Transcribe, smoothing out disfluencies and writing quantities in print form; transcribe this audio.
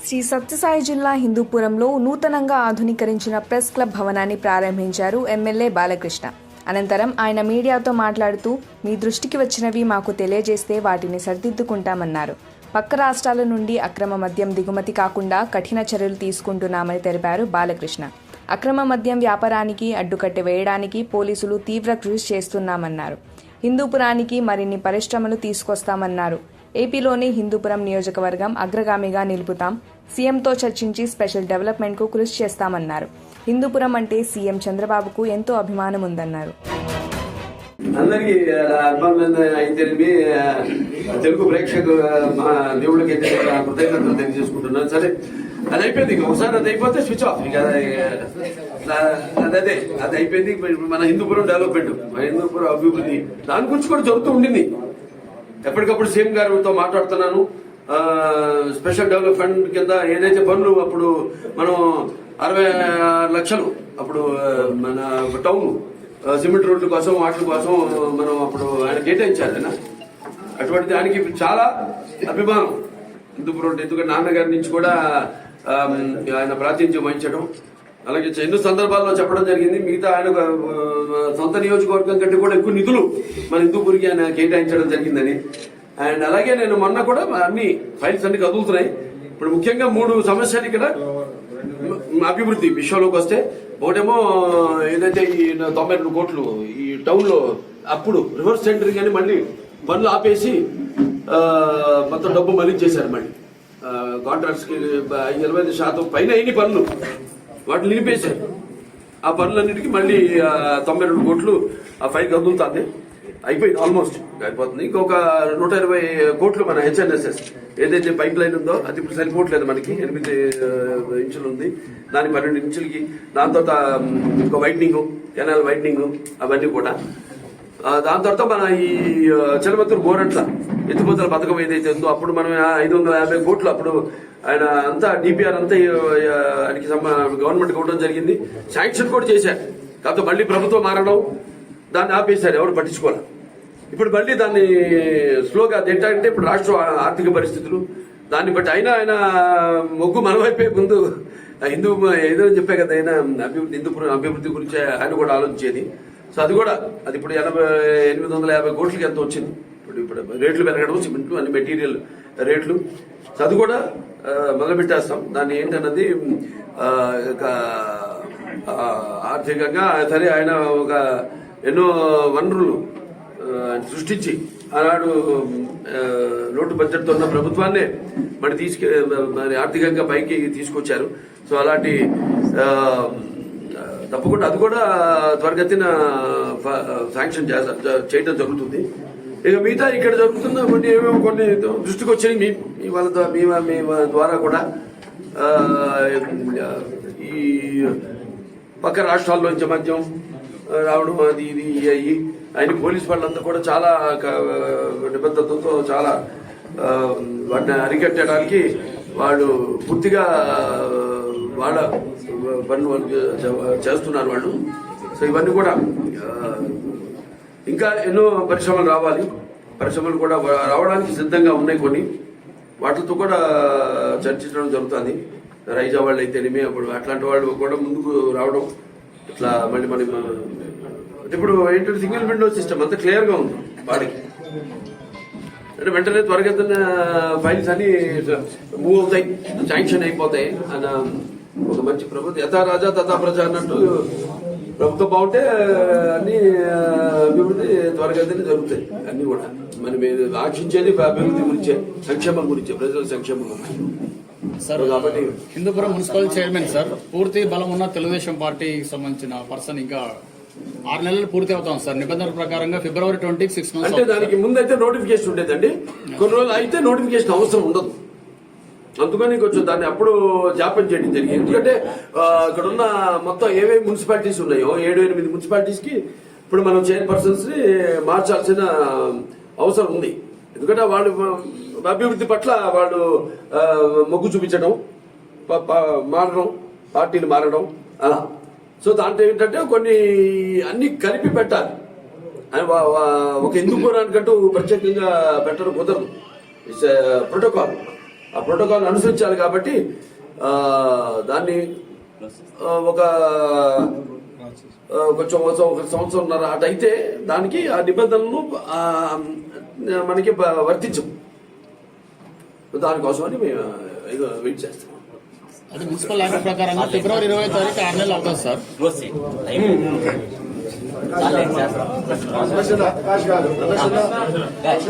శ్రీ సత్యసాయి జిల్లా హిందూపురంలో నూతనంగా ఆధునీకరించిన press club భవనాన్ని ప్రారంభించారు ఎమ్మెల్యే బాలకృష్ణ. అనంతరం ఆయన మీడియాతో మాట్లాడుతూ, మీ దృష్టికి వచ్చినవి మాకు తెలియజేస్తే వాటిని సరిదిద్దుకుంటామన్నారు. పక్క రాష్ట్రాల నుండి అక్రమ మద్యం దిగుమతి కాకుండా కఠిన చర్యలు తీసుకుంటున్నామని తెలిపారు బాలకృష్ణ. అక్రమ మద్యం వ్యాపారానికి అడ్డుకట్ట వేయడానికి పోలీసులు తీవ్ర కృషి చేస్తున్నామన్నారు. హిందూపురానికి మరిన్ని పరిశ్రమలు తీసుకొస్తామన్నారు. ఏపీలోని హిందూపురం నియోజకవర్గం అగ్రగామిగా నిలుపుతాం. సీఎంతో చర్చించి స్పెషల్ డెవలప్మెంట్కు కృషి చేస్తామన్నారు. హిందూపురం అంటే సీఎం చంద్రబాబుకు ఎంతో అభిమానం ఉందన్నారు. అందరికీ అయితేనేమి తెలుగు ప్రేక్షకు మా దేవుడికి కృతజ్ఞతలు తెలియజేసుకుంటున్నాను. సరే, అది అయిపోయింది. ఒకసారి అది అయిపోతే స్విచ్ ఆఫ్. అది అయిపోయింది. మన హిందూపురం డెవలప్మెంట్, మన హిందూపురం అభివృద్ధి దాని గురించి కూడా జరుగుతూ ఉండింది. ఎప్పటికప్పుడు సీఎం గారితో మాట్లాడుతున్నాను. స్పెషల్ డెవలప్మెంట్ కింద ఏదైతే పనులు అప్పుడు మనం 66 లక్షలు అప్పుడు మన టౌన్ సిమెంట్ రోడ్ల కోసం వాటి కోసం మనం అప్పుడు ఆయన కేటాయించారు. ఆయన అటువంటి దానికి చాలా అభిమానం హిందూపురం. ఎందుకంటే నాన్నగారి నుంచి కూడా ఆయన ప్రాతినిధ్యం వహించడం, అలాగే ఎన్నో సందర్భాల్లో చెప్పడం జరిగింది. మిగతా ఆయన సొంత నియోజకవర్గం కంటే కూడా ఎక్కువ నిధులు మన హిందూపూర్కి ఆయన కేటాయించడం జరిగిందని. అండ్ అలాగే నేను మొన్న కూడా అన్ని ఫైల్స్ అన్ని కదులుతున్నాయి. ఇప్పుడు ముఖ్యంగా 3 సమస్యలు ఇక్కడ అభివృద్ధి విషయంలోకి వస్తే, ఒకటేమో ఏదైతే ఈ 92 కోట్లు ఈ టౌన్ లో అప్పుడు రివర్స్ సెంటరింగ్ అని మళ్ళీ పనులు ఆపేసి మొత్తం డబ్బు మళ్ళీ చేశారు. మళ్ళీ కాంట్రాక్ట్స్ కి 25% పైన అయిన పనులు వాటిని నిలిపేశారు. ఆ పనులన్నిటికీ మళ్ళీ 92 కోట్లు ఆ ఫైల్ కదులుతుంది. అయిపోయింది, ఆల్మోస్ట్ అయిపోతుంది. ఇంకొక 120 కోట్లు మన హెచ్ఎన్ఎస్ఎస్ ఏదైతే పైప్ లైన్ ఉందో అది ఇప్పుడు సరిపోవట్లేదు. మనకి 8 ఇంచులు ఉంది, దాని 12 ఇంచులకి. దాని తర్వాత ఇంకో వైట్నింగ్, కెనాల్ వైట్నింగ్, అవన్నీ కూడా. దాని తర్వాత మన ఈ చిలమత్తూరు గోరంట్ల ఎత్తిపోతల పథకం ఏదైతే ఉందో అప్పుడు మనం 550 కోట్లు అప్పుడు ఆయన అంతా డిపిఆర్ అంతా ఆయనకి గవర్నమెంట్ ఇవ్వడం జరిగింది. శాంక్షన్ కూడా చేశారు. కాకపోతే మళ్ళీ ప్రభుత్వం మారడం, దాన్ని ఆపేశారు, ఎవరు పట్టించుకోవాలి. ఇప్పుడు మళ్ళీ దాన్ని స్లోగా తింటారంటే ఇప్పుడు రాష్ట్ర ఆర్థిక పరిస్థితులు దాన్ని బట్టి అయినా ఆయన మొగ్గు మన వైపే ముందు హిందూ ఏదో చెప్పే కదా, ఆయన అభివృద్ధి హిందూపురం అభివృద్ధి గురించి ఆయన కూడా ఆలోచించేది. సో అది కూడా అది ఇప్పుడు 850 కోట్లకి ఎంత వచ్చింది. ఇప్పుడు రేట్లు పెరగడం, సిమెంట్లు అన్ని మెటీరియల్ రేట్లు. సో అది కూడా మొదలుపెట్టేస్తాం. దాన్ని ఏంటన్నది ఆర్థికంగా సరే ఆయన ఒక ఎన్నో వనరులు సృష్టించి ఆనాడు లోటు బడ్జెట్తో ఉన్న ప్రభుత్వాన్నే మరి ఆర్థికంగా పైకి తీసుకొచ్చారు. సో అలాంటి తప్పకుండా అది కూడా త్వరగతిన శాంక్షన్ చేయడం జరుగుతుంది. ఇక మిగతా ఇక్కడ జరుగుతున్న కొన్ని ఏమేమో కొన్ని దృష్టికి వచ్చాయి మీ వాళ్ళ మీ ద్వారా కూడా. ఈ పక్క రాష్ట్రాల్లోంచి మద్యం రావడం అది ఇది అయ్యి ఆయన పోలీసు వాళ్ళంతా కూడా చాలా నిబద్ధతతో చాలా వాటిని అరికట్టడానికి వాళ్ళు పూర్తిగా వాళ్ళ పనులు వాళ్ళు చేస్తున్నారు వాళ్ళు. సో ఇవన్నీ కూడా ఇంకా ఎన్నో పరిశ్రమలు రావాలి. పరిశ్రమలు కూడా రావడానికి సిద్ధంగా ఉన్నాయి. కొన్ని వాటితో కూడా చర్చించడం జరుగుతుంది. రైజా వాళ్ళు అయితేనేమి అప్పుడు అట్లాంటి వాళ్ళు కూడా ముందుకు రావడం. ఇట్లా మళ్ళీ మనం ఇప్పుడు ఏంటంటే సింగిల్ విండో సిస్టమ్ అంతా క్లియర్ గా ఉంది వాడికి. అంటే వెంటనే త్వరగతిన ఫైల్స్ అన్ని మూవ్ అవుతాయి, శాంక్షన్ అయిపోతాయి అన్న ఒక మంచి ప్రభుత్వం. యథా రాజా తథా ప్రజ అన్నట్టు ప్రభుత్వం బాగుంటే అన్ని అభివృద్ధి త్వరగతిని జరుగుతాయి. అన్ని కూడా మనం ఆశించేది అభివృద్ధి గురించే, సంక్షేమం గురించే, ప్రజల సంక్షేమం గురించి. సార్, కాబట్టి హిందూపురం మున్సిపల్ చైర్మన్ సార్ పూర్తి బలం ఉన్న తెలుగుదేశం పార్టీకి సంబంధించిన పర్సన్ ఇంకా 6 నెలలు పూర్తి అవుతాం సార్. నిబంధనల ప్రకారంగా ఫిబ్రవరి 20 6 months. అంటే దానికి ముందైతే నోటిఫికేషన్ ఉండేదండి. కొన్ని రోజులు అయితే నోటిఫికేషన్ అవసరం ఉండదు. అందుకని కొంచెం దాన్ని అప్పుడు జాప్యం చేయడం జరిగింది. ఎందుకంటే ఇక్కడ ఉన్న మొత్తం ఏవేవి మున్సిపాలిటీస్ ఉన్నాయో 7-8 మున్సిపాలిటీస్ కి ఇప్పుడు మనం చైర్పర్సన్స్ ని మార్చాల్సిన అవసరం ఉంది. ఎందుకంటే వాళ్ళు అభివృద్ధి పట్ల వాళ్ళు మొగ్గు చూపించడం, మారడం, పార్టీలు మారడం అలా. సో దాంట్లో ఏంటంటే కొన్ని అన్ని కలిపి పెట్టాలి. ఒక హిందూపురానికంటూ ప్రత్యేకంగా పెట్టడం కుదరదు. It's protocol. ఆ ప్రోటోకాల్ అనుసరించాలి కాబట్టి దాన్ని ఒక సంవత్సరంన్నర అటు అయితే దానికి ఆ నిబంధనలు మనకి వర్తించవు. దానికోసమని మేము వెయిట్ చేస్తాం. అది మున్సిపల్ యాక్ట్ ప్రకారంగా ఫిబ్రవరి 20వ తారీఖు 6 నెలలు అవుతుంది సార్. Guys,